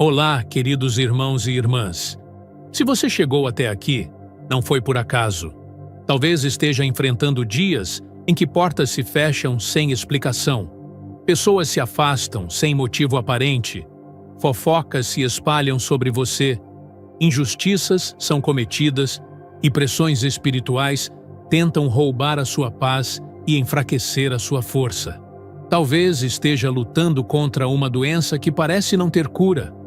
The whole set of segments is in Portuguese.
Olá, queridos irmãos e irmãs. Se você chegou até aqui, não foi por acaso. Talvez esteja enfrentando dias em que portas se fecham sem explicação, pessoas se afastam sem motivo aparente, fofocas se espalham sobre você, injustiças são cometidas e pressões espirituais tentam roubar a sua paz e enfraquecer a sua força. Talvez esteja lutando contra uma doença que parece não ter cura,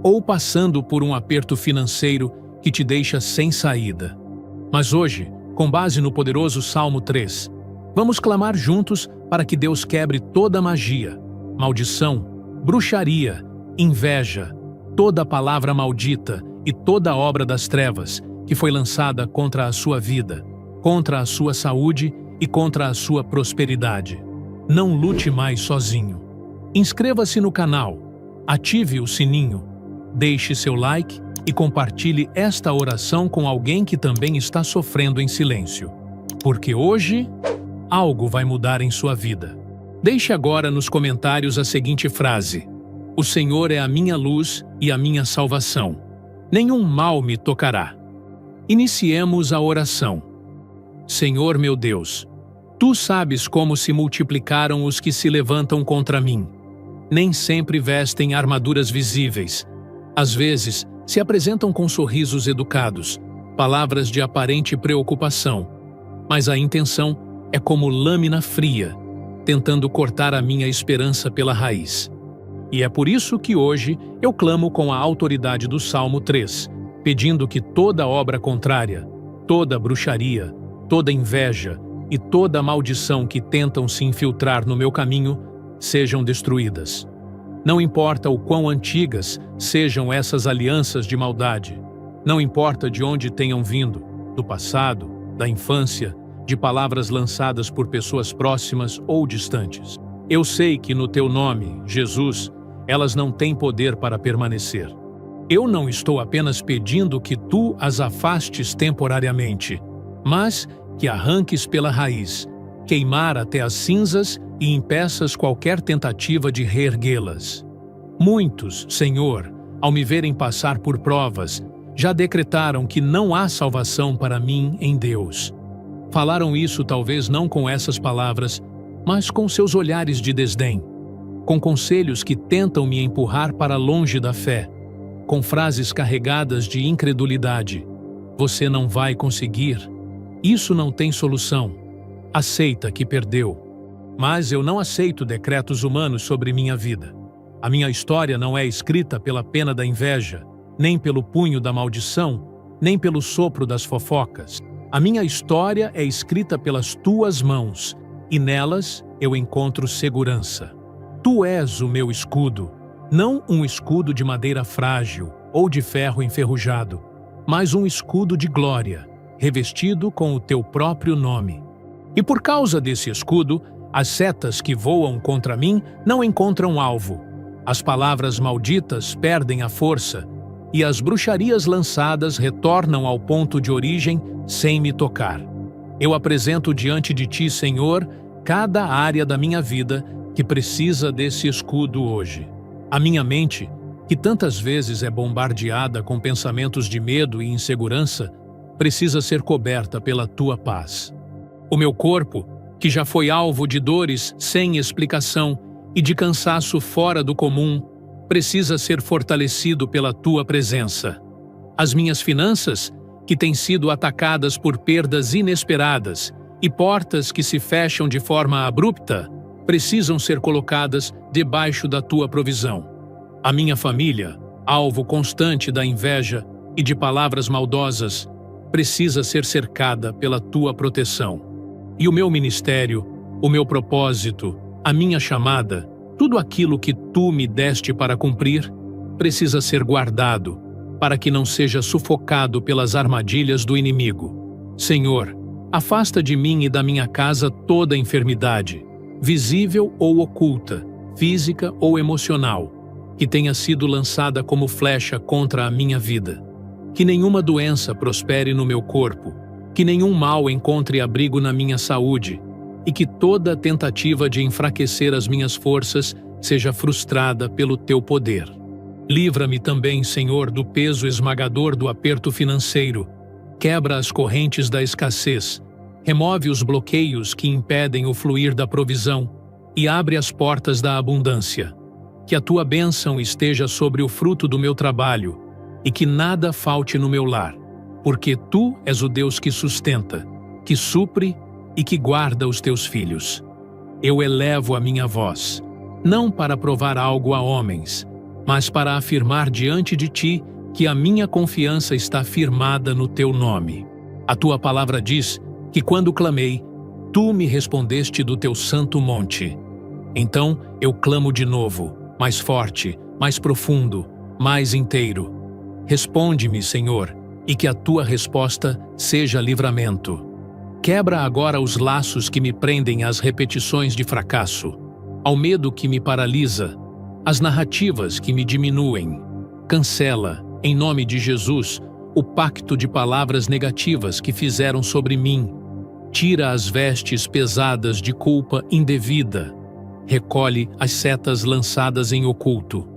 ou passando por um aperto financeiro que te deixa sem saída. Mas hoje, com base no poderoso Salmo 3, vamos clamar juntos para que Deus quebre toda magia, maldição, bruxaria, inveja, toda palavra maldita e toda obra das trevas que foi lançada contra a sua vida, contra a sua saúde e contra a sua prosperidade. Não lute mais sozinho. Inscreva-se no canal, ative o sininho, deixe seu like e compartilhe esta oração com alguém que também está sofrendo em silêncio. Porque hoje, algo vai mudar em sua vida. Deixe agora nos comentários a seguinte frase: O Senhor é a minha luz e a minha salvação. Nenhum mal me tocará. Iniciemos a oração. Senhor meu Deus, Tu sabes como se multiplicaram os que se levantam contra mim. Nem sempre vestem armaduras visíveis. Às vezes, se apresentam com sorrisos educados, palavras de aparente preocupação, mas a intenção é como lâmina fria, tentando cortar a minha esperança pela raiz. E é por isso que hoje eu clamo com a autoridade do Salmo 3, pedindo que toda obra contrária, toda bruxaria, toda inveja e toda maldição que tentam se infiltrar no meu caminho sejam destruídas. Não importa o quão antigas sejam essas alianças de maldade, não importa de onde tenham vindo, do passado, da infância, de palavras lançadas por pessoas próximas ou distantes. Eu sei que no Teu nome, Jesus, elas não têm poder para permanecer. Eu não estou apenas pedindo que Tu as afastes temporariamente, mas que arranques pela raiz, queimar até as cinzas e impeças qualquer tentativa de reerguê-las. Muitos, Senhor, ao me verem passar por provas, já decretaram que não há salvação para mim em Deus. Falaram isso talvez não com essas palavras, mas com seus olhares de desdém, com conselhos que tentam me empurrar para longe da fé, com frases carregadas de incredulidade. Você não vai conseguir. Isso não tem solução. Aceita que perdeu. Mas eu não aceito decretos humanos sobre minha vida. A minha história não é escrita pela pena da inveja, nem pelo punho da maldição, nem pelo sopro das fofocas. A minha história é escrita pelas Tuas mãos, e nelas eu encontro segurança. Tu és o meu escudo, não um escudo de madeira frágil ou de ferro enferrujado, mas um escudo de glória, revestido com o Teu próprio nome. E por causa desse escudo, as setas que voam contra mim não encontram alvo, as palavras malditas perdem a força, e as bruxarias lançadas retornam ao ponto de origem sem me tocar. Eu apresento diante de Ti, Senhor, cada área da minha vida que precisa desse escudo hoje. A minha mente, que tantas vezes é bombardeada com pensamentos de medo e insegurança, precisa ser coberta pela Tua paz. O meu corpo, que já foi alvo de dores sem explicação e de cansaço fora do comum, precisa ser fortalecido pela Tua presença. As minhas finanças, que têm sido atacadas por perdas inesperadas e portas que se fecham de forma abrupta, precisam ser colocadas debaixo da Tua provisão. A minha família, alvo constante da inveja e de palavras maldosas, precisa ser cercada pela Tua proteção. E o meu ministério, o meu propósito, a minha chamada, tudo aquilo que Tu me deste para cumprir, precisa ser guardado, para que não seja sufocado pelas armadilhas do inimigo. Senhor, afasta de mim e da minha casa toda enfermidade, visível ou oculta, física ou emocional, que tenha sido lançada como flecha contra a minha vida. Que nenhuma doença prospere no meu corpo, que nenhum mal encontre abrigo na minha saúde, e que toda tentativa de enfraquecer as minhas forças seja frustrada pelo Teu poder. Livra-me também, Senhor, do peso esmagador do aperto financeiro. Quebra as correntes da escassez. Remove os bloqueios que impedem o fluir da provisão e abre as portas da abundância. Que a tua bênção esteja sobre o fruto do meu trabalho e que nada falte no meu lar, porque tu és o Deus que sustenta, que supre e que guarda os teus filhos. Eu elevo a minha voz, não para provar algo a homens, mas para afirmar diante de ti que a minha confiança está firmada no teu nome. A tua palavra diz que quando clamei, tu me respondeste do teu santo monte. Então eu clamo de novo, mais forte, mais profundo, mais inteiro. Responde-me, Senhor, e que a tua resposta seja livramento. Quebra agora os laços que me prendem às repetições de fracasso, ao medo que me paralisa, às narrativas que me diminuem. Cancela, em nome de Jesus, o pacto de palavras negativas que fizeram sobre mim. Tira as vestes pesadas de culpa indevida. Recolhe as setas lançadas em oculto.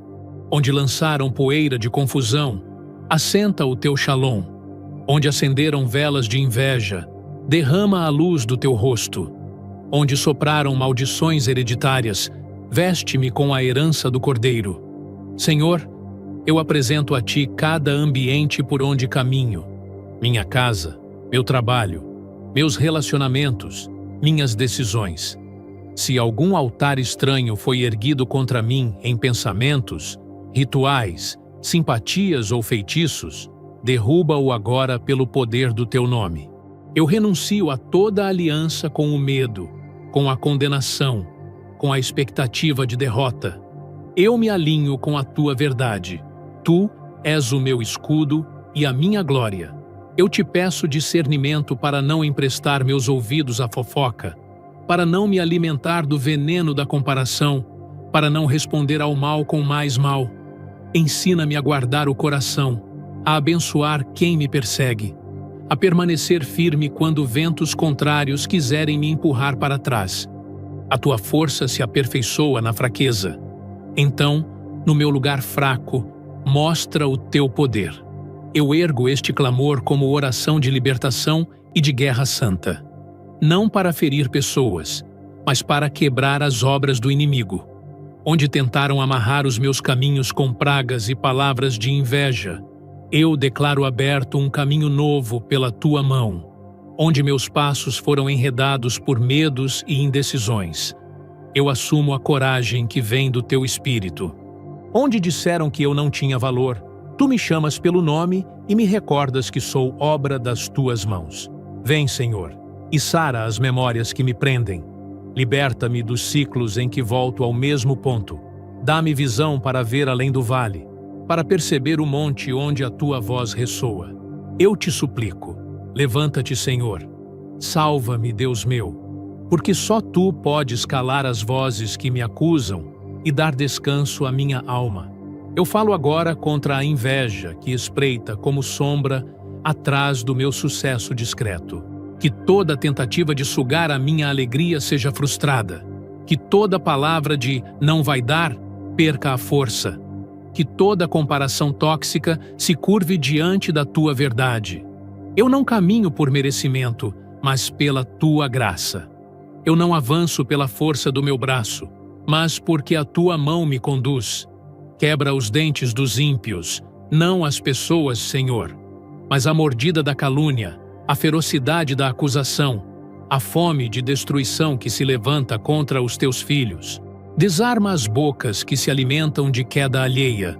Onde lançaram poeira de confusão, assenta o teu shalom. Onde acenderam velas de inveja, derrama a luz do teu rosto. Onde sopraram maldições hereditárias, veste-me com a herança do Cordeiro. Senhor, eu apresento a ti cada ambiente por onde caminho. Minha casa, meu trabalho, meus relacionamentos, minhas decisões. Se algum altar estranho foi erguido contra mim em pensamentos, rituais, simpatias ou feitiços, derruba-o agora pelo poder do teu nome. Eu renuncio a toda aliança com o medo, com a condenação, com a expectativa de derrota. Eu me alinho com a tua verdade. Tu és o meu escudo e a minha glória. Eu te peço discernimento para não emprestar meus ouvidos à fofoca, para não me alimentar do veneno da comparação, para não responder ao mal com mais mal. Ensina-me a guardar o coração, a abençoar quem me persegue, a permanecer firme quando ventos contrários quiserem me empurrar para trás. A tua força se aperfeiçoa na fraqueza. Então, no meu lugar fraco, mostra o teu poder. Eu ergo este clamor como oração de libertação e de guerra santa. Não para ferir pessoas, mas para quebrar as obras do inimigo. Onde tentaram amarrar os meus caminhos com pragas e palavras de inveja, eu declaro aberto um caminho novo pela tua mão. Onde meus passos foram enredados por medos e indecisões, eu assumo a coragem que vem do teu espírito. Onde disseram que eu não tinha valor, tu me chamas pelo nome e me recordas que sou obra das tuas mãos. Vem, Senhor, e sara as memórias que me prendem. Liberta-me dos ciclos em que volto ao mesmo ponto. Dá-me visão para ver além do vale, para perceber o monte onde a tua voz ressoa. Eu te suplico, levanta-te, Senhor. Salva-me, Deus meu, porque só tu podes calar as vozes que me acusam e dar descanso à minha alma. Eu falo agora contra a inveja que espreita como sombra atrás do meu sucesso discreto. Que toda tentativa de sugar a minha alegria seja frustrada. Que toda palavra de não vai dar perca a força. Que toda comparação tóxica se curve diante da tua verdade. Eu não caminho por merecimento, mas pela tua graça. Eu não avanço pela força do meu braço, mas porque a tua mão me conduz. Quebra os dentes dos ímpios, não as pessoas, Senhor, mas a mordida da calúnia, a ferocidade da acusação, a fome de destruição que se levanta contra os teus filhos. Desarma as bocas que se alimentam de queda alheia.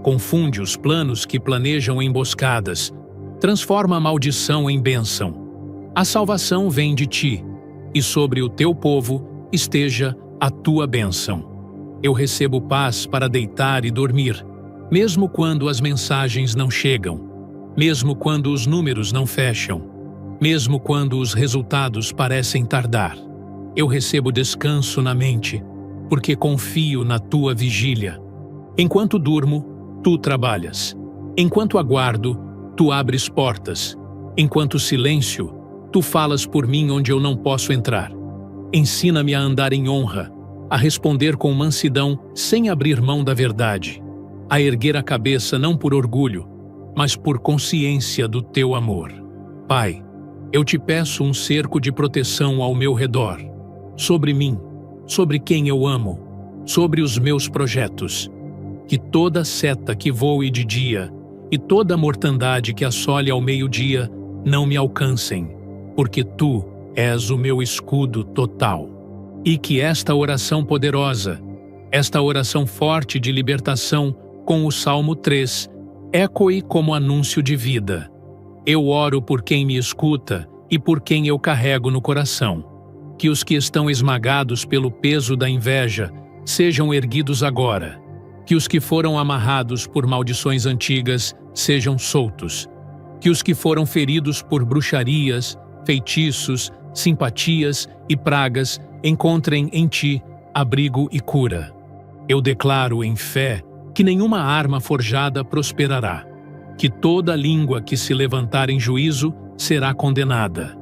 Confunde os planos que planejam emboscadas. Transforma a maldição em bênção. A salvação vem de ti, e sobre o teu povo esteja a tua bênção. Eu recebo paz para deitar e dormir, mesmo quando as mensagens não chegam, mesmo quando os números não fecham, mesmo quando os resultados parecem tardar. Eu recebo descanso na mente, porque confio na tua vigília. Enquanto durmo, tu trabalhas. Enquanto aguardo, tu abres portas. Enquanto silêncio, tu falas por mim onde eu não posso entrar. Ensina-me a andar em honra, a responder com mansidão sem abrir mão da verdade. a erguer a cabeça não por orgulho, mas por consciência do teu amor. Pai, eu te peço um cerco de proteção ao meu redor, sobre mim, sobre quem eu amo, sobre os meus projetos. Que toda seta que voe de dia e toda mortandade que assole ao meio-dia não me alcancem, porque tu és o meu escudo total. E que esta oração poderosa, esta oração forte de libertação com o Salmo 3, ecoe como anúncio de vida. Eu oro por quem me escuta e por quem eu carrego no coração. Que os que estão esmagados pelo peso da inveja sejam erguidos agora. Que os que foram amarrados por maldições antigas sejam soltos. Que os que foram feridos por bruxarias, feitiços, simpatias e pragas encontrem em ti abrigo e cura. Eu declaro em fé que nenhuma arma forjada prosperará, que toda língua que se levantar em juízo será condenada,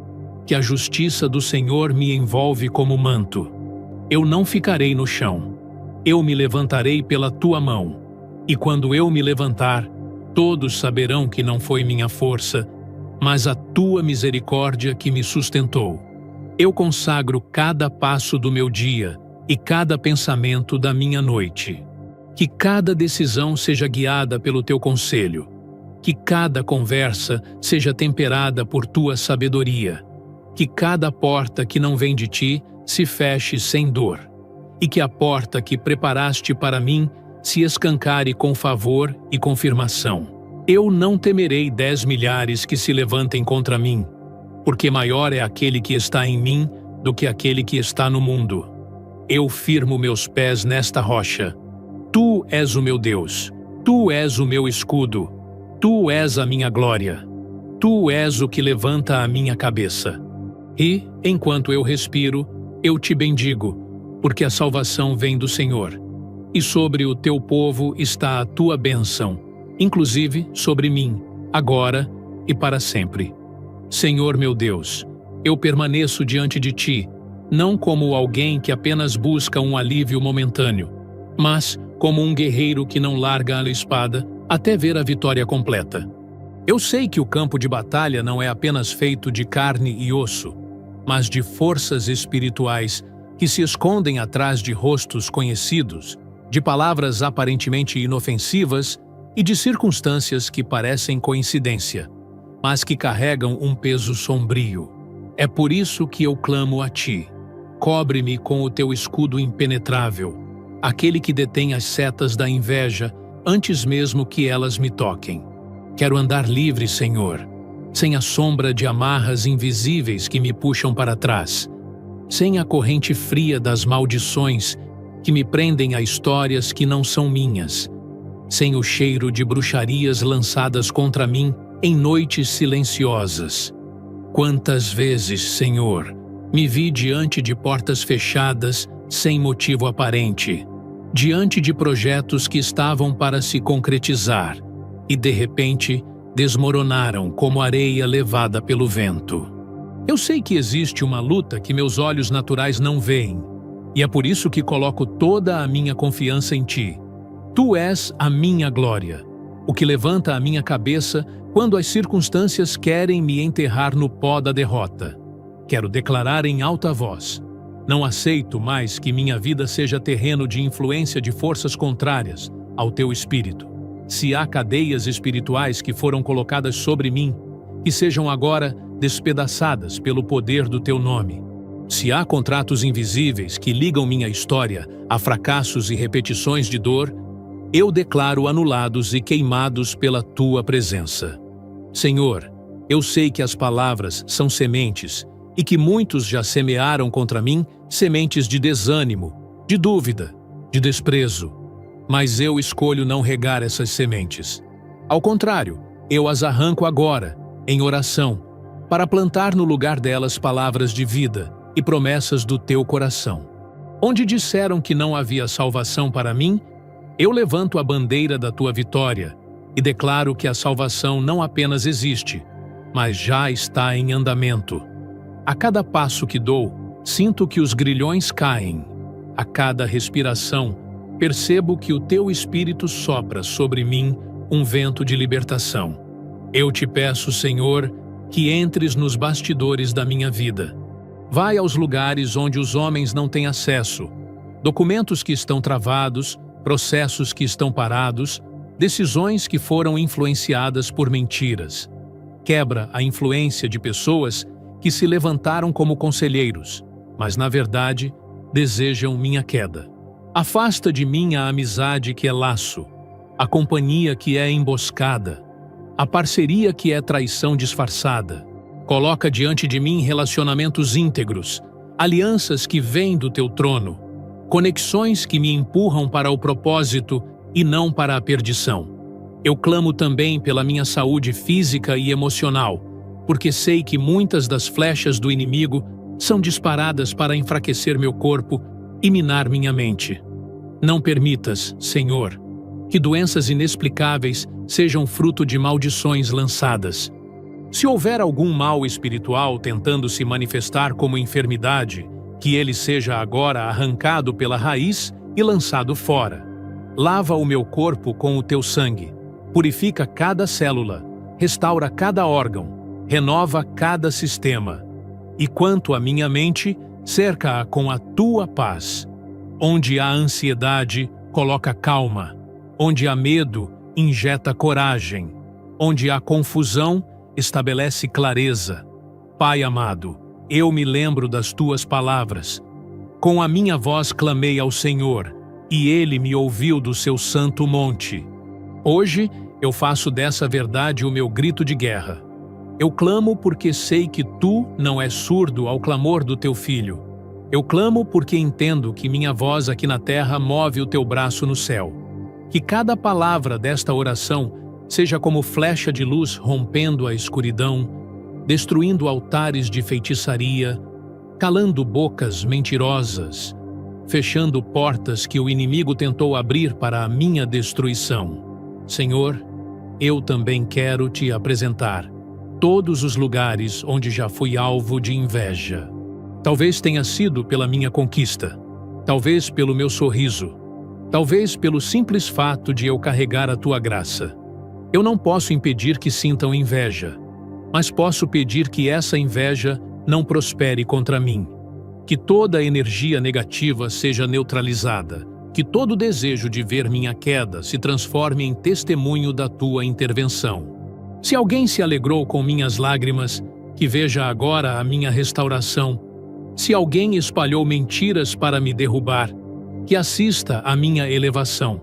que a justiça do Senhor me envolve como manto. Eu não ficarei no chão, eu me levantarei pela tua mão, e quando eu me levantar, todos saberão que não foi minha força, mas a tua misericórdia que me sustentou. Eu consagro cada passo do meu dia e cada pensamento da minha noite. Que cada decisão seja guiada pelo teu conselho. Que cada conversa seja temperada por tua sabedoria. Que cada porta que não vem de ti se feche sem dor. E que a porta que preparaste para mim se escancare com favor e confirmação. Eu não temerei 10 milhares que se levantem contra mim, porque maior é aquele que está em mim do que aquele que está no mundo. Eu firmo meus pés nesta rocha. Tu és o meu Deus, tu és o meu escudo, tu és a minha glória, tu és o que levanta a minha cabeça. E, enquanto eu respiro, eu te bendigo, porque a salvação vem do Senhor. E sobre o teu povo está a tua bênção, inclusive sobre mim, agora e para sempre. Senhor meu Deus, eu permaneço diante de ti, não como alguém que apenas busca um alívio momentâneo, mas como um guerreiro que não larga a espada até ver a vitória completa. Eu sei que o campo de batalha não é apenas feito de carne e osso, mas de forças espirituais que se escondem atrás de rostos conhecidos, de palavras aparentemente inofensivas e de circunstâncias que parecem coincidência, mas que carregam um peso sombrio. É por isso que eu clamo a ti. Cobre-me com o teu escudo impenetrável, aquele que detém as setas da inveja antes mesmo que elas me toquem. Quero andar livre, Senhor, sem a sombra de amarras invisíveis que me puxam para trás, sem a corrente fria das maldições que me prendem a histórias que não são minhas, sem o cheiro de bruxarias lançadas contra mim em noites silenciosas. Quantas vezes, Senhor, me vi diante de portas fechadas sem motivo aparente, diante de projetos que estavam para se concretizar e, de repente, desmoronaram como areia levada pelo vento. Eu sei que existe uma luta que meus olhos naturais não veem, e é por isso que coloco toda a minha confiança em ti. Tu és a minha glória, o que levanta a minha cabeça quando as circunstâncias querem me enterrar no pó da derrota. Quero declarar em alta voz: não aceito mais que minha vida seja terreno de influência de forças contrárias ao teu espírito. Se há cadeias espirituais que foram colocadas sobre mim, que sejam agora despedaçadas pelo poder do teu nome. Se há contratos invisíveis que ligam minha história a fracassos e repetições de dor, eu declaro anulados e queimados pela tua presença. Senhor, eu sei que as palavras são sementes e que muitos já semearam contra mim sementes de desânimo, de dúvida, de desprezo. Mas eu escolho não regar essas sementes. Ao contrário, eu as arranco agora, em oração, para plantar no lugar delas palavras de vida e promessas do teu coração. Onde disseram que não havia salvação para mim, eu levanto a bandeira da tua vitória e declaro que a salvação não apenas existe, mas já está em andamento. A cada passo que dou, sinto que os grilhões caem. A cada respiração, percebo que o teu Espírito sopra sobre mim um vento de libertação. Eu te peço, Senhor, que entres nos bastidores da minha vida. Vai aos lugares onde os homens não têm acesso, documentos que estão travados, processos que estão parados, decisões que foram influenciadas por mentiras. Quebra a influência de pessoas que se levantaram como conselheiros, mas na verdade desejam minha queda. Afasta de mim a amizade que é laço, a companhia que é emboscada, a parceria que é traição disfarçada. Coloca diante de mim relacionamentos íntegros, alianças que vêm do teu trono, conexões que me empurram para o propósito e não para a perdição. Eu clamo também pela minha saúde física e emocional, porque sei que muitas das flechas do inimigo são disparadas para enfraquecer meu corpo e minar minha mente. Não permitas, Senhor, que doenças inexplicáveis sejam fruto de maldições lançadas. Se houver algum mal espiritual tentando se manifestar como enfermidade, que ele seja agora arrancado pela raiz e lançado fora. Lava o meu corpo com o teu sangue, purifica cada célula, restaura cada órgão, renova cada sistema. E quanto à minha mente, cerca-a com a tua paz. Onde há ansiedade, coloca calma. Onde há medo, injeta coragem. Onde há confusão, estabelece clareza. Pai amado, eu me lembro das tuas palavras. Com a minha voz clamei ao Senhor, e Ele me ouviu do seu santo monte. Hoje eu faço dessa verdade o meu grito de guerra. Eu clamo porque sei que tu não és surdo ao clamor do teu filho. Eu clamo porque entendo que minha voz aqui na terra move o teu braço no céu. Que cada palavra desta oração seja como flecha de luz rompendo a escuridão, destruindo altares de feitiçaria, calando bocas mentirosas, fechando portas que o inimigo tentou abrir para a minha destruição. Senhor, eu também quero te apresentar todos os lugares onde já fui alvo de inveja. Talvez tenha sido pela minha conquista, talvez pelo meu sorriso, talvez pelo simples fato de eu carregar a tua graça. Eu não posso impedir que sintam inveja, mas posso pedir que essa inveja não prospere contra mim. Que toda energia negativa seja neutralizada, que todo desejo de ver minha queda se transforme em testemunho da tua intervenção. Se alguém se alegrou com minhas lágrimas, que veja agora a minha restauração. Se alguém espalhou mentiras para me derrubar, que assista à minha elevação.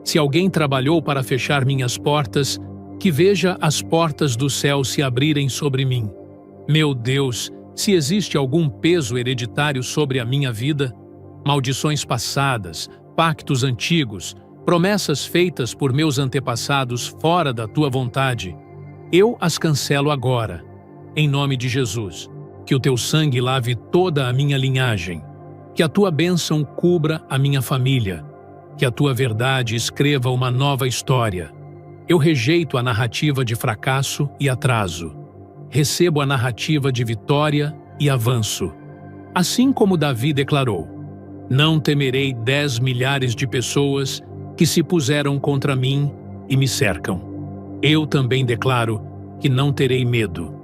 Se alguém trabalhou para fechar minhas portas, que veja as portas do céu se abrirem sobre mim. Meu Deus, se existe algum peso hereditário sobre a minha vida, maldições passadas, pactos antigos, promessas feitas por meus antepassados fora da tua vontade, eu as cancelo agora, em nome de Jesus. Que o teu sangue lave toda a minha linhagem, que a tua bênção cubra a minha família, que a tua verdade escreva uma nova história. Eu rejeito a narrativa de fracasso e atraso. Recebo a narrativa de vitória e avanço. Assim como Davi declarou: não temerei 10 milhares de pessoas que se puseram contra mim e me cercam. Eu também declaro que não terei medo.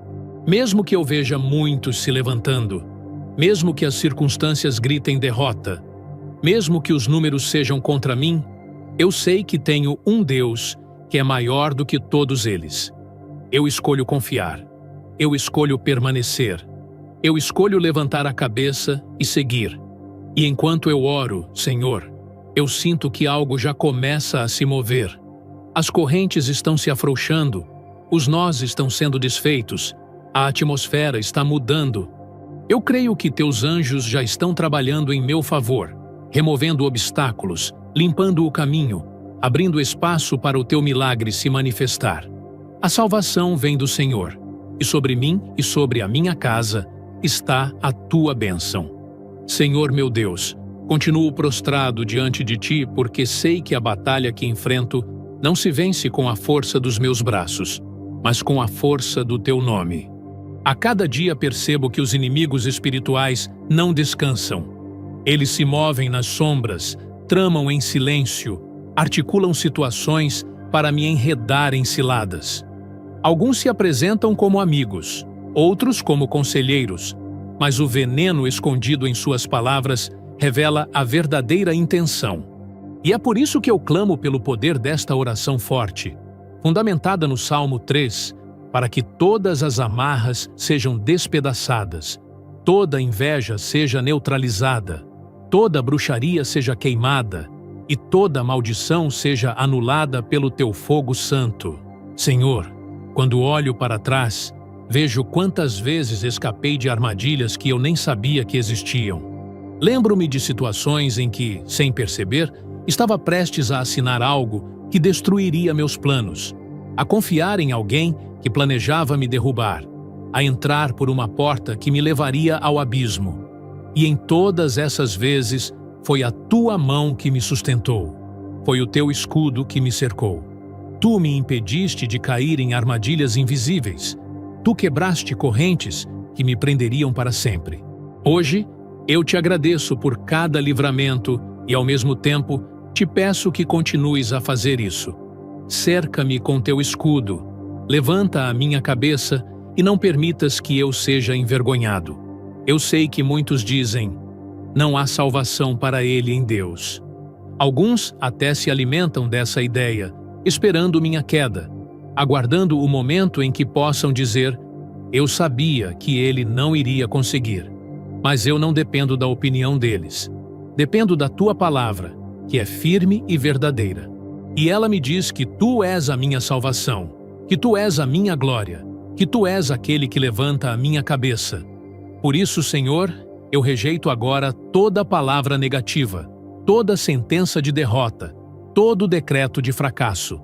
Mesmo que eu veja muitos se levantando, mesmo que as circunstâncias gritem derrota, mesmo que os números sejam contra mim, eu sei que tenho um Deus que é maior do que todos eles. Eu escolho confiar. Eu escolho permanecer. Eu escolho levantar a cabeça e seguir. E enquanto eu oro, Senhor, eu sinto que algo já começa a se mover. As correntes estão se afrouxando, os nós estão sendo desfeitos, a atmosfera está mudando. Eu creio que teus anjos já estão trabalhando em meu favor, removendo obstáculos, limpando o caminho, abrindo espaço para o teu milagre se manifestar. A salvação vem do Senhor, e sobre mim e sobre a minha casa está a tua bênção. Senhor meu Deus, continuo prostrado diante de ti porque sei que a batalha que enfrento não se vence com a força dos meus braços, mas com a força do teu nome. A cada dia percebo que os inimigos espirituais não descansam. Eles se movem nas sombras, tramam em silêncio, articulam situações para me enredar em ciladas. Alguns se apresentam como amigos, outros como conselheiros, mas o veneno escondido em suas palavras revela a verdadeira intenção. E é por isso que eu clamo pelo poder desta oração forte, fundamentada no Salmo 3, para que todas as amarras sejam despedaçadas, toda inveja seja neutralizada, toda bruxaria seja queimada e toda maldição seja anulada pelo teu fogo santo. Senhor, quando olho para trás, vejo quantas vezes escapei de armadilhas que eu nem sabia que existiam. Lembro-me de situações em que, sem perceber, estava prestes a assinar algo que destruiria meus planos, a confiar em alguém que planejava me derrubar, a entrar por uma porta que me levaria ao abismo. E em todas essas vezes, foi a tua mão que me sustentou. Foi o teu escudo que me cercou. Tu me impediste de cair em armadilhas invisíveis. Tu quebraste correntes que me prenderiam para sempre. Hoje, eu te agradeço por cada livramento e, ao mesmo tempo, te peço que continues a fazer isso. Cerca-me com teu escudo, levanta a minha cabeça e não permitas que eu seja envergonhado. Eu sei que muitos dizem, não há salvação para ele em Deus. Alguns até se alimentam dessa ideia, esperando minha queda, aguardando o momento em que possam dizer, eu sabia que ele não iria conseguir. Mas eu não dependo da opinião deles. Dependo da tua palavra, que é firme e verdadeira. E ela me diz que tu és a minha salvação, que tu és a minha glória, que tu és aquele que levanta a minha cabeça. Por isso, Senhor, eu rejeito agora toda palavra negativa, toda sentença de derrota, todo decreto de fracasso.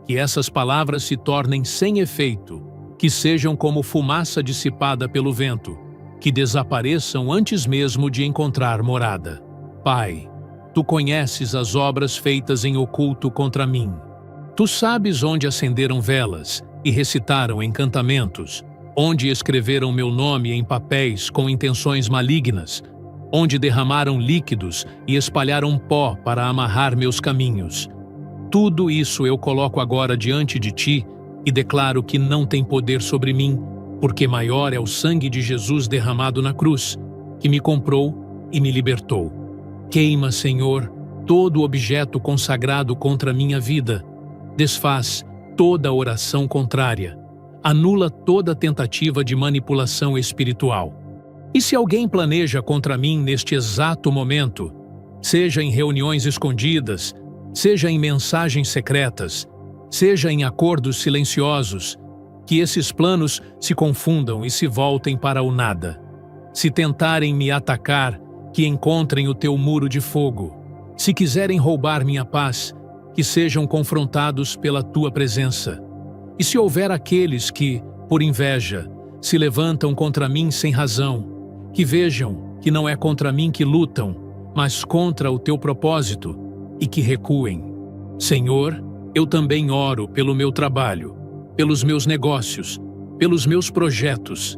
Que essas palavras se tornem sem efeito, que sejam como fumaça dissipada pelo vento, que desapareçam antes mesmo de encontrar morada. Pai, tu conheces as obras feitas em oculto contra mim. Tu sabes onde acenderam velas e recitaram encantamentos, onde escreveram meu nome em papéis com intenções malignas, onde derramaram líquidos e espalharam pó para amarrar meus caminhos. Tudo isso eu coloco agora diante de ti e declaro que não tem poder sobre mim, porque maior é o sangue de Jesus derramado na cruz, que me comprou e me libertou. Queima, Senhor, todo objeto consagrado contra minha vida. Desfaz toda oração contrária. Anula toda tentativa de manipulação espiritual. E se alguém planeja contra mim neste exato momento, seja em reuniões escondidas, seja em mensagens secretas, seja em acordos silenciosos, que esses planos se confundam e se voltem para o nada. Se tentarem me atacar, que encontrem o teu muro de fogo. Se quiserem roubar minha paz, que sejam confrontados pela tua presença. E se houver aqueles que, por inveja, se levantam contra mim sem razão, que vejam que não é contra mim que lutam, mas contra o teu propósito, e que recuem. Senhor, eu também oro pelo meu trabalho, pelos meus negócios, pelos meus projetos.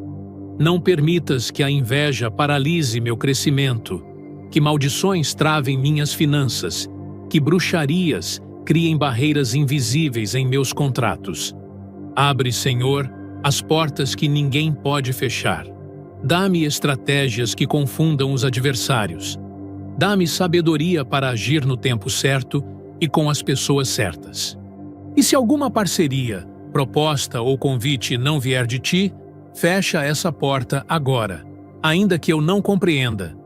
Não permitas que a inveja paralise meu crescimento, que maldições travem minhas finanças, que bruxarias criem barreiras invisíveis em meus contratos. Abre, Senhor, as portas que ninguém pode fechar. Dá-me estratégias que confundam os adversários. Dá-me sabedoria para agir no tempo certo e com as pessoas certas. E se alguma parceria, proposta ou convite não vier de ti, fecha essa porta agora, ainda que eu não compreenda.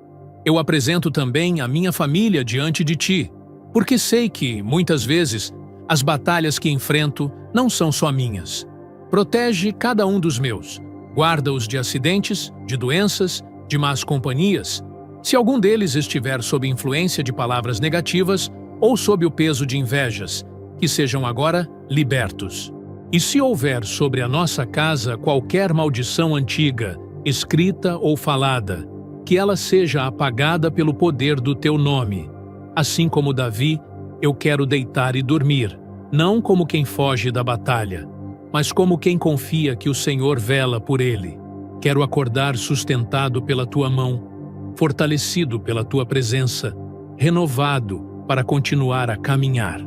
Eu apresento também a minha família diante de ti, porque sei que, muitas vezes, as batalhas que enfrento não são só minhas. Protege cada um dos meus. Guarda-os de acidentes, de doenças, de más companhias. Se algum deles estiver sob influência de palavras negativas ou sob o peso de invejas, que sejam agora libertos. E se houver sobre a nossa casa qualquer maldição antiga, escrita ou falada, que ela seja apagada pelo poder do teu nome. Assim como Davi, eu quero deitar e dormir, não como quem foge da batalha, mas como quem confia que o Senhor vela por ele. Quero acordar sustentado pela tua mão, fortalecido pela tua presença, renovado, para continuar a caminhar.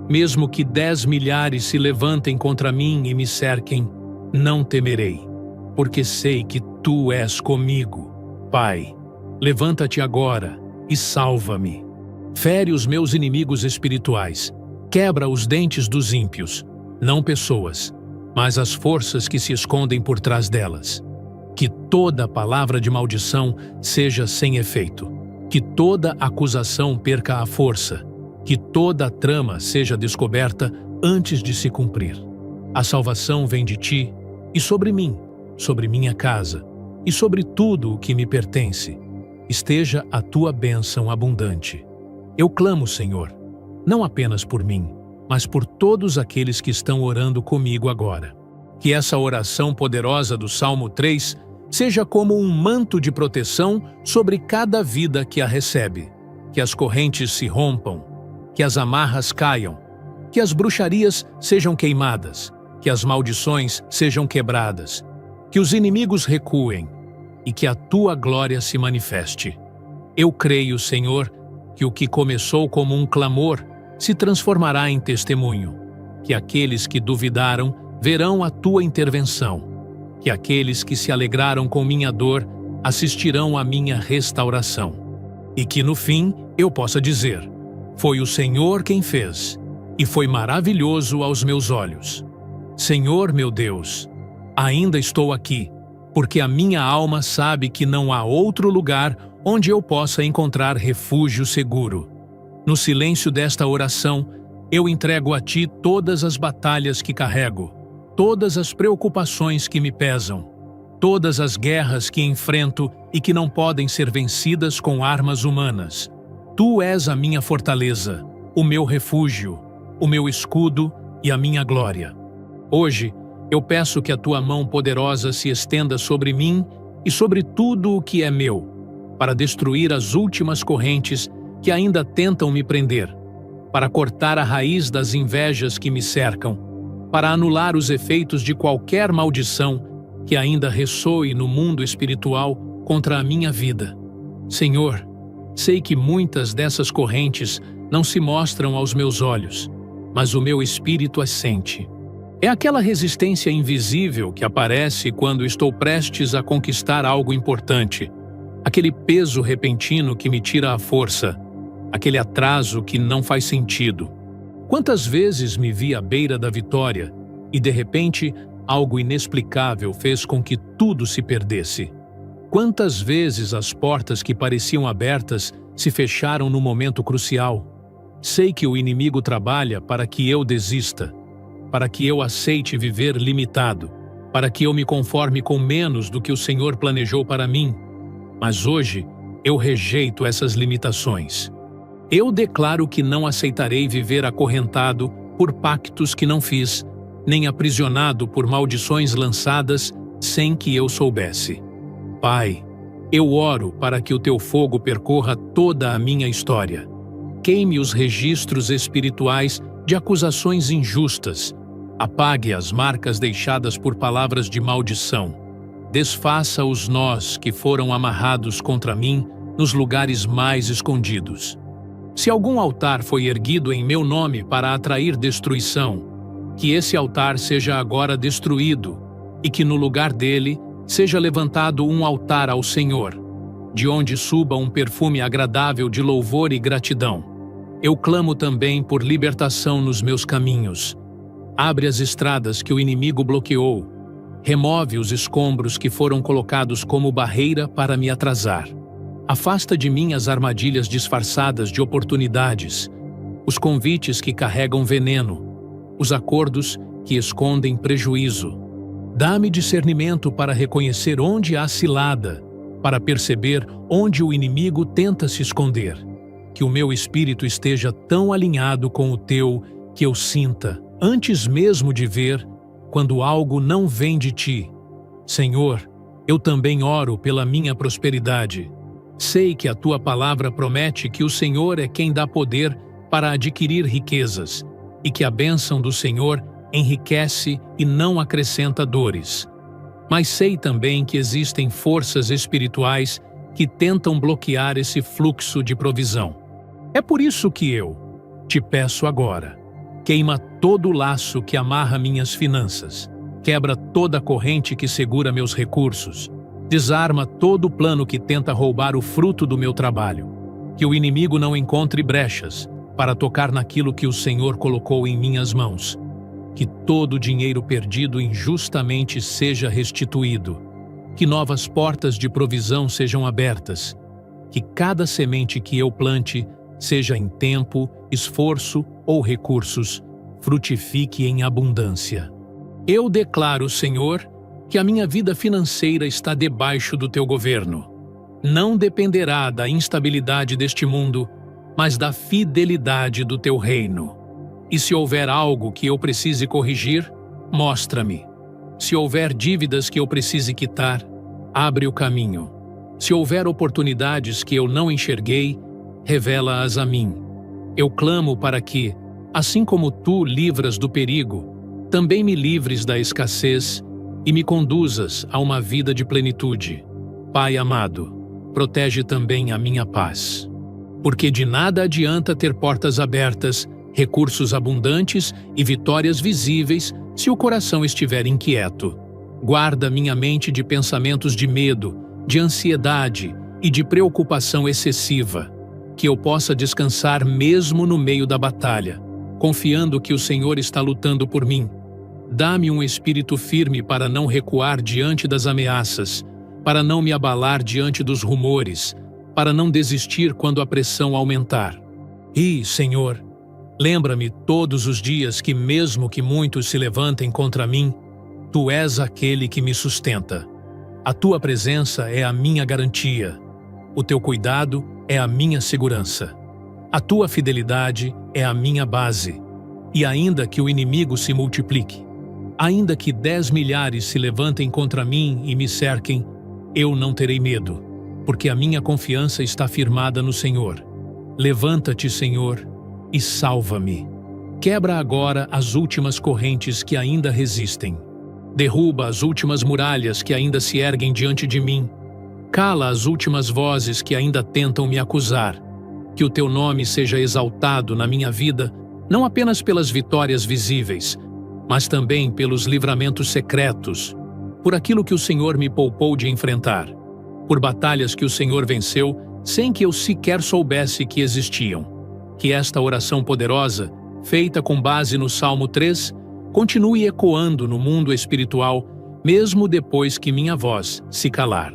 Mesmo que 10 milhares se levantem contra mim e me cerquem, não temerei, porque sei que Tu és comigo. Pai, levanta-te agora e salva-me. Fere os meus inimigos espirituais, quebra os dentes dos ímpios, não pessoas, mas as forças que se escondem por trás delas. Que toda palavra de maldição seja sem efeito, que toda acusação perca a força, que toda trama seja descoberta antes de se cumprir. A salvação vem de Ti e sobre mim, sobre minha casa e sobre tudo o que me pertence. Esteja a Tua bênção abundante. Eu clamo, Senhor, não apenas por mim, mas por todos aqueles que estão orando comigo agora. Que essa oração poderosa do Salmo 3 seja como um manto de proteção sobre cada vida que a recebe. Que as correntes se rompam, que as amarras caiam, que as bruxarias sejam queimadas, que as maldições sejam quebradas, que os inimigos recuem e que a Tua glória se manifeste. Eu creio, Senhor, que o que começou como um clamor se transformará em testemunho, que aqueles que duvidaram verão a Tua intervenção, que aqueles que se alegraram com minha dor assistirão à minha restauração, e que no fim eu possa dizer: foi o Senhor quem fez, e foi maravilhoso aos meus olhos. Senhor meu Deus, ainda estou aqui, porque a minha alma sabe que não há outro lugar onde eu possa encontrar refúgio seguro. No silêncio desta oração, eu entrego a Ti todas as batalhas que carrego, todas as preocupações que me pesam, todas as guerras que enfrento e que não podem ser vencidas com armas humanas. Tu és a minha fortaleza, o meu refúgio, o meu escudo e a minha glória. Hoje, eu peço que a Tua mão poderosa se estenda sobre mim e sobre tudo o que é meu, para destruir as últimas correntes que ainda tentam me prender, para cortar a raiz das invejas que me cercam, para anular os efeitos de qualquer maldição que ainda ressoe no mundo espiritual contra a minha vida. Senhor, sei que muitas dessas correntes não se mostram aos meus olhos, mas o meu espírito as sente. É aquela resistência invisível que aparece quando estou prestes a conquistar algo importante, aquele peso repentino que me tira a força, aquele atraso que não faz sentido. Quantas vezes me vi à beira da vitória e, de repente, algo inexplicável fez com que tudo se perdesse? Quantas vezes as portas que pareciam abertas se fecharam no momento crucial? Sei que o inimigo trabalha para que eu desista, para que eu aceite viver limitado, para que eu me conforme com menos do que o Senhor planejou para mim. Mas hoje, eu rejeito essas limitações. Eu declaro que não aceitarei viver acorrentado por pactos que não fiz, nem aprisionado por maldições lançadas sem que eu soubesse. Pai, eu oro para que o Teu fogo percorra toda a minha história. Queime os registros espirituais de acusações injustas. Apague as marcas deixadas por palavras de maldição. Desfaça os nós que foram amarrados contra mim nos lugares mais escondidos. Se algum altar foi erguido em meu nome para atrair destruição, que esse altar seja agora destruído e que no lugar dele seja levantado um altar ao Senhor, de onde suba um perfume agradável de louvor e gratidão. Eu clamo também por libertação nos meus caminhos. Abre as estradas que o inimigo bloqueou. Remove os escombros que foram colocados como barreira para me atrasar. Afasta de mim as armadilhas disfarçadas de oportunidades, os convites que carregam veneno, os acordos que escondem prejuízo. Dá-me discernimento para reconhecer onde há cilada, para perceber onde o inimigo tenta se esconder. Que o meu espírito esteja tão alinhado com o Teu que eu sinta, antes mesmo de ver, quando algo não vem de Ti. Senhor, eu também oro pela minha prosperidade. Sei que a Tua palavra promete que o Senhor é quem dá poder para adquirir riquezas e que a bênção do Senhor enriquece e não acrescenta dores. Mas sei também que existem forças espirituais que tentam bloquear esse fluxo de provisão. É por isso que eu te peço agora, queima todo o laço que amarra minhas finanças, quebra toda a corrente que segura meus recursos, desarma todo o plano que tenta roubar o fruto do meu trabalho, que o inimigo não encontre brechas para tocar naquilo que o Senhor colocou em minhas mãos, que todo o dinheiro perdido injustamente seja restituído, que novas portas de provisão sejam abertas, que cada semente que eu plante, seja em tempo, esforço ou recursos, frutifique em abundância. Eu declaro, Senhor, que a minha vida financeira está debaixo do teu governo. Não dependerá da instabilidade deste mundo, mas da fidelidade do teu reino. E se houver algo que eu precise corrigir, mostra-me. Se houver dívidas que eu precise quitar, abre o caminho. Se houver oportunidades que eu não enxerguei, revela-as a mim. Eu clamo para que, assim como tu livras do perigo, também me livres da escassez e me conduzas a uma vida de plenitude. Pai amado, protege também a minha paz. Porque de nada adianta ter portas abertas, recursos abundantes e vitórias visíveis se o coração estiver inquieto. Guarda minha mente de pensamentos de medo, de ansiedade e de preocupação excessiva, que eu possa descansar mesmo no meio da batalha, confiando que o Senhor está lutando por mim. Dá-me um espírito firme para não recuar diante das ameaças, para não me abalar diante dos rumores, para não desistir quando a pressão aumentar. E, Senhor, lembra-me todos os dias que, mesmo que muitos se levantem contra mim, Tu és aquele que me sustenta. A Tua presença é a minha garantia. O Teu cuidado é a minha segurança. A Tua fidelidade é a minha base. E ainda que o inimigo se multiplique, ainda que 10 milhares se levantem contra mim e me cerquem, eu não terei medo, porque a minha confiança está firmada no Senhor. Levanta-te, Senhor, e salva-me. Quebra agora as últimas correntes que ainda resistem. Derruba as últimas muralhas que ainda se erguem diante de mim. Cala as últimas vozes que ainda tentam me acusar. Que o Teu nome seja exaltado na minha vida, não apenas pelas vitórias visíveis, mas também pelos livramentos secretos, por aquilo que o Senhor me poupou de enfrentar, por batalhas que o Senhor venceu sem que eu sequer soubesse que existiam. Que esta oração poderosa, feita com base no Salmo 3, continue ecoando no mundo espiritual, mesmo depois que minha voz se calar.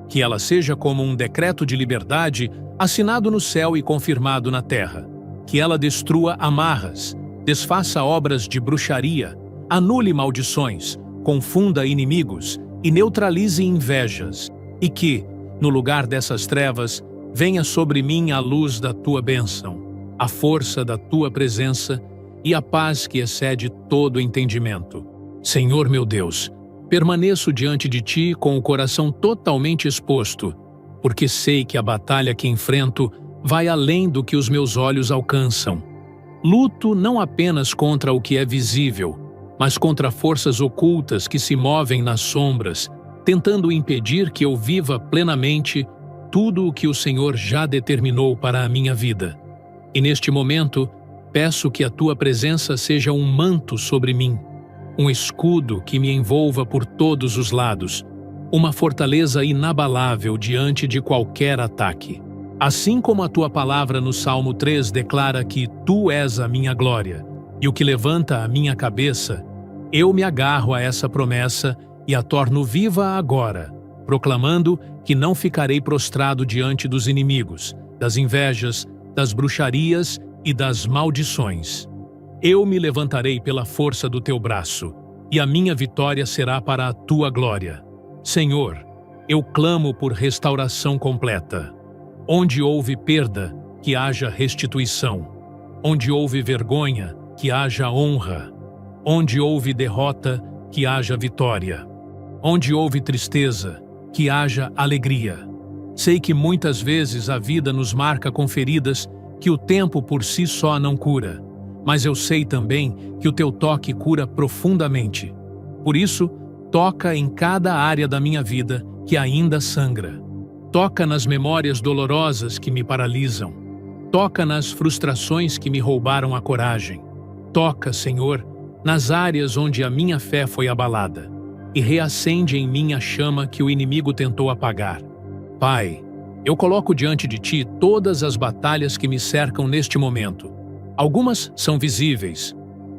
Que ela seja como um decreto de liberdade assinado no céu e confirmado na terra. Que ela destrua amarras, desfaça obras de bruxaria, anule maldições, confunda inimigos e neutralize invejas. E que, no lugar dessas trevas, venha sobre mim a luz da Tua bênção, a força da Tua presença e a paz que excede todo entendimento. Senhor meu Deus, permaneço diante de Ti com o coração totalmente exposto, porque sei que a batalha que enfrento vai além do que os meus olhos alcançam. Luto não apenas contra o que é visível, mas contra forças ocultas que se movem nas sombras, tentando impedir que eu viva plenamente tudo o que o Senhor já determinou para a minha vida. E neste momento, peço que a Tua presença seja um manto sobre mim, um escudo que me envolva por todos os lados, uma fortaleza inabalável diante de qualquer ataque. Assim como a Tua palavra no Salmo 3 declara que Tu és a minha glória e o que levanta a minha cabeça, eu me agarro a essa promessa e a torno viva agora, proclamando que não ficarei prostrado diante dos inimigos, das invejas, das bruxarias e das maldições. Eu me levantarei pela força do Teu braço, e a minha vitória será para a Tua glória. Senhor, eu clamo por restauração completa. Onde houve perda, que haja restituição. Onde houve vergonha, que haja honra. Onde houve derrota, que haja vitória. Onde houve tristeza, que haja alegria. Sei que muitas vezes a vida nos marca com feridas que o tempo por si só não cura, mas eu sei também que o Teu toque cura profundamente. Por isso, toca em cada área da minha vida que ainda sangra. Toca nas memórias dolorosas que me paralisam. Toca nas frustrações que me roubaram a coragem. Toca, Senhor, nas áreas onde a minha fé foi abalada e reacende em mim a chama que o inimigo tentou apagar. Pai, eu coloco diante de Ti todas as batalhas que me cercam neste momento. Algumas são visíveis,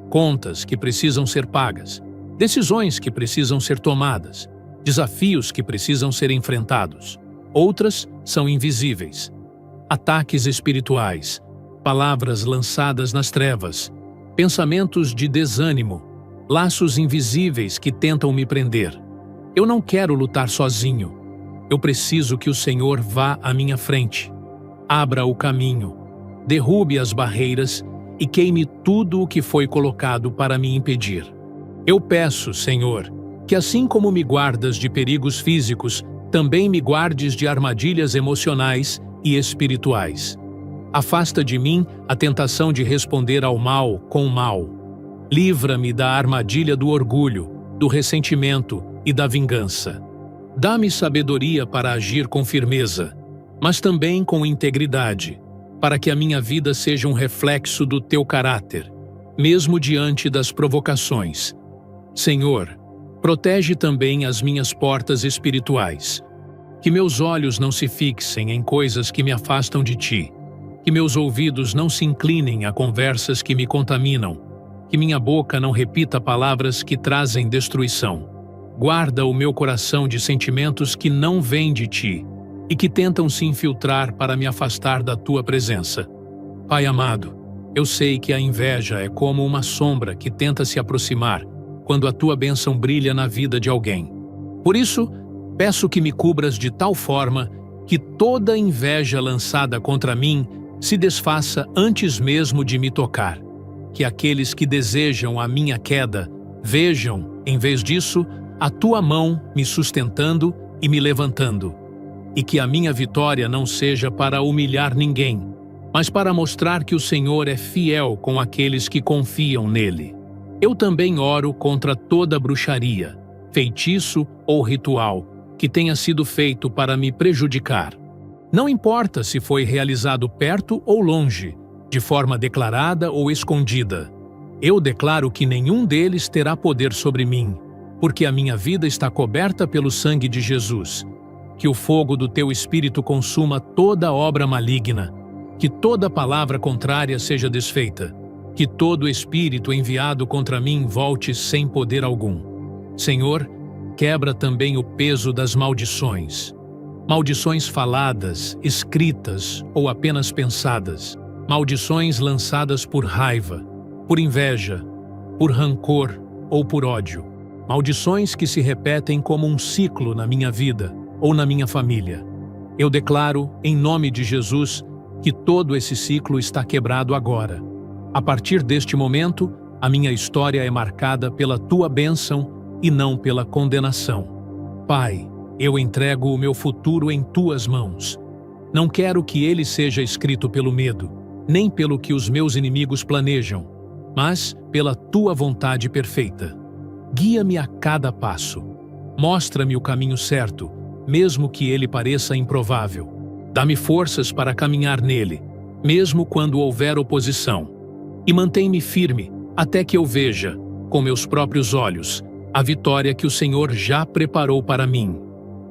contas que precisam ser pagas, decisões que precisam ser tomadas, desafios que precisam ser enfrentados. Outras são invisíveis. Ataques espirituais, palavras lançadas nas trevas, pensamentos de desânimo, laços invisíveis que tentam me prender. Eu não quero lutar sozinho. Eu preciso que o Senhor vá à minha frente. Abra o caminho, derrube as barreiras e queime tudo o que foi colocado para me impedir. Eu peço, Senhor, que assim como me guardas de perigos físicos, também me guardes de armadilhas emocionais e espirituais. Afasta de mim a tentação de responder ao mal com o mal. Livra-me da armadilha do orgulho, do ressentimento e da vingança. Dá-me sabedoria para agir com firmeza, mas também com integridade, para que a minha vida seja um reflexo do Teu caráter, mesmo diante das provocações. Senhor, protege também as minhas portas espirituais. Que meus olhos não se fixem em coisas que me afastam de Ti. Que meus ouvidos não se inclinem a conversas que me contaminam. Que minha boca não repita palavras que trazem destruição. Guarda o meu coração de sentimentos que não vêm de Ti e que tentam se infiltrar para me afastar da Tua presença. Pai amado, eu sei que a inveja é como uma sombra que tenta se aproximar quando a Tua bênção brilha na vida de alguém. Por isso, peço que me cubras de tal forma que toda inveja lançada contra mim se desfaça antes mesmo de me tocar. Que aqueles que desejam a minha queda vejam, em vez disso, a Tua mão me sustentando e me levantando. E que a minha vitória não seja para humilhar ninguém, mas para mostrar que o Senhor é fiel com aqueles que confiam nele. Eu também oro contra toda bruxaria, feitiço ou ritual que tenha sido feito para me prejudicar. Não importa se foi realizado perto ou longe, de forma declarada ou escondida. Eu declaro que nenhum deles terá poder sobre mim, porque a minha vida está coberta pelo sangue de Jesus. Que o fogo do Teu Espírito consuma toda obra maligna, que toda palavra contrária seja desfeita, que todo espírito enviado contra mim volte sem poder algum. Senhor, quebra também o peso das maldições. Maldições faladas, escritas ou apenas pensadas. Maldições lançadas por raiva, por inveja, por rancor ou por ódio. Maldições que se repetem como um ciclo na minha vida ou na minha família. Eu declaro, em nome de Jesus, que todo esse ciclo está quebrado agora. A partir deste momento, a minha história é marcada pela Tua bênção e não pela condenação. Pai, eu entrego o meu futuro em Tuas mãos. Não quero que ele seja escrito pelo medo, nem pelo que os meus inimigos planejam, mas pela Tua vontade perfeita. Guia-me a cada passo. Mostra-me o caminho certo, mesmo que ele pareça improvável. Dá-me forças para caminhar nele, mesmo quando houver oposição. E mantém-me firme até que eu veja, com meus próprios olhos, a vitória que o Senhor já preparou para mim.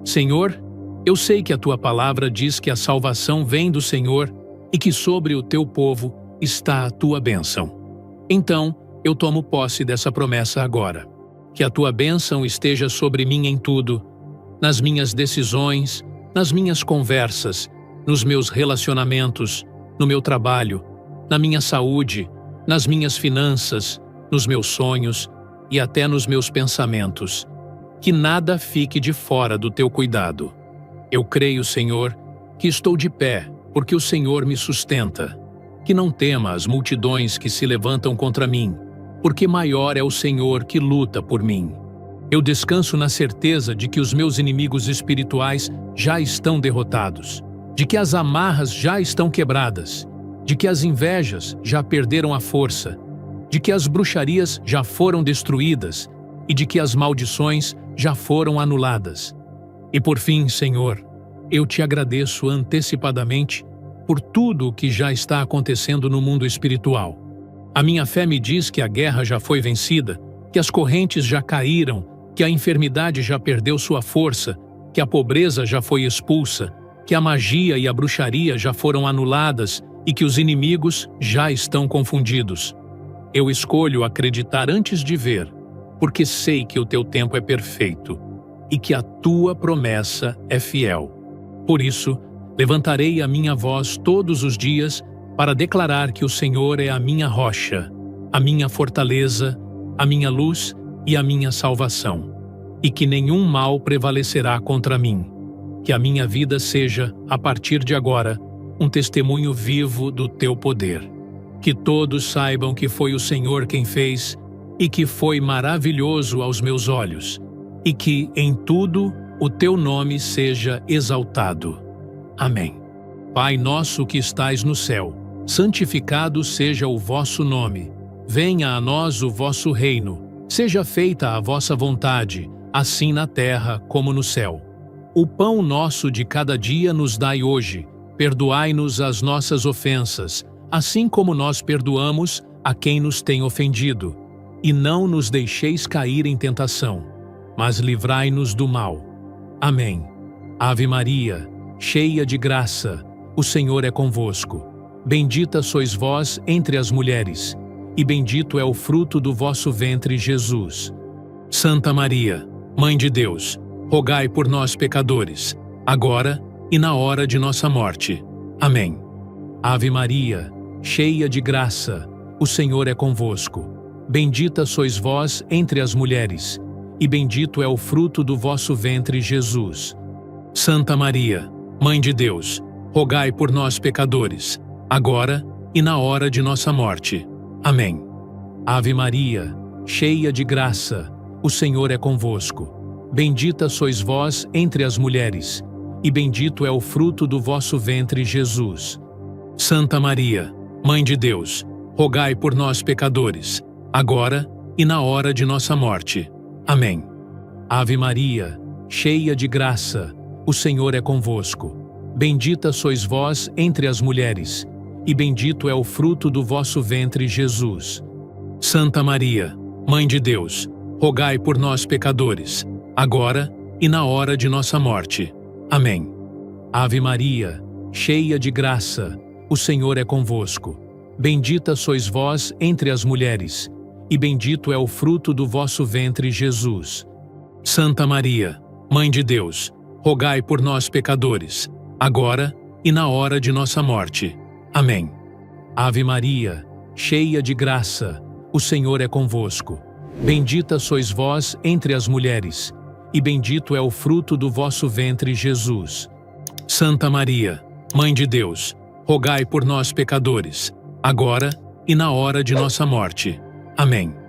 Senhor, eu sei que a Tua palavra diz que a salvação vem do Senhor e que sobre o Teu povo está a Tua bênção. Então, eu tomo posse dessa promessa agora. Que a Tua bênção esteja sobre mim em tudo, nas minhas decisões, nas minhas conversas, nos meus relacionamentos, no meu trabalho, na minha saúde, nas minhas finanças, nos meus sonhos e até nos meus pensamentos. Que nada fique de fora do Teu cuidado. Eu creio, Senhor, que estou de pé, porque o Senhor me sustenta. Que não tema as multidões que se levantam contra mim, porque maior é o Senhor que luta por mim. Eu descanso na certeza de que os meus inimigos espirituais já estão derrotados, de que as amarras já estão quebradas, de que as invejas já perderam a força, de que as bruxarias já foram destruídas e de que as maldições já foram anuladas. E por fim, Senhor, eu Te agradeço antecipadamente por tudo o que já está acontecendo no mundo espiritual. A minha fé me diz que a guerra já foi vencida, que as correntes já caíram, que a enfermidade já perdeu sua força, que a pobreza já foi expulsa, que a magia e a bruxaria já foram anuladas e que os inimigos já estão confundidos. Eu escolho acreditar antes de ver, porque sei que o teu tempo é perfeito e que a tua promessa é fiel. Por isso, levantarei a minha voz todos os dias para declarar que o Senhor é a minha rocha, a minha fortaleza, a minha luz e a minha salvação, e que nenhum mal prevalecerá contra mim. Que a minha vida seja, a partir de agora, um testemunho vivo do teu poder. Que todos saibam que foi o Senhor quem fez e que foi maravilhoso aos meus olhos, e que, em tudo, o teu nome seja exaltado. Amém. Pai nosso que estais no céu, santificado seja o vosso nome. Venha a nós o vosso reino. Seja feita a vossa vontade, assim na terra como no céu. O pão nosso de cada dia nos dai hoje. Perdoai-nos as nossas ofensas, assim como nós perdoamos a quem nos tem ofendido. E não nos deixeis cair em tentação, mas livrai-nos do mal. Amém. Ave Maria, cheia de graça, o Senhor é convosco. Bendita sois vós entre as mulheres, e bendito é o fruto do vosso ventre, Jesus. Santa Maria, Mãe de Deus, rogai por nós, pecadores, agora e na hora de nossa morte. Amém. Ave Maria, cheia de graça, o Senhor é convosco. Bendita sois vós entre as mulheres, e bendito é o fruto do vosso ventre, Jesus. Santa Maria, Mãe de Deus, rogai por nós, pecadores, agora e na hora de nossa morte. Amém. Ave Maria, cheia de graça, o Senhor é convosco. Bendita sois vós entre as mulheres, e bendito é o fruto do vosso ventre, Jesus. Santa Maria, Mãe de Deus, rogai por nós, pecadores, agora e na hora de nossa morte. Amém. Ave Maria, cheia de graça, o Senhor é convosco. Bendita sois vós entre as mulheres, e bendito é o fruto do vosso ventre, Jesus. Santa Maria, Mãe de Deus, rogai por nós, pecadores, agora e na hora de nossa morte. Amém. Ave Maria, cheia de graça, o Senhor é convosco. Bendita sois vós entre as mulheres, e bendito é o fruto do vosso ventre, Jesus. Santa Maria, Mãe de Deus, rogai por nós, pecadores, agora e na hora de nossa morte. Amém. Ave Maria, cheia de graça, o Senhor é convosco. Bendita sois vós entre as mulheres, e bendito é o fruto do vosso ventre, Jesus. Santa Maria, Mãe de Deus, rogai por nós, pecadores, agora e na hora de nossa morte. Amém.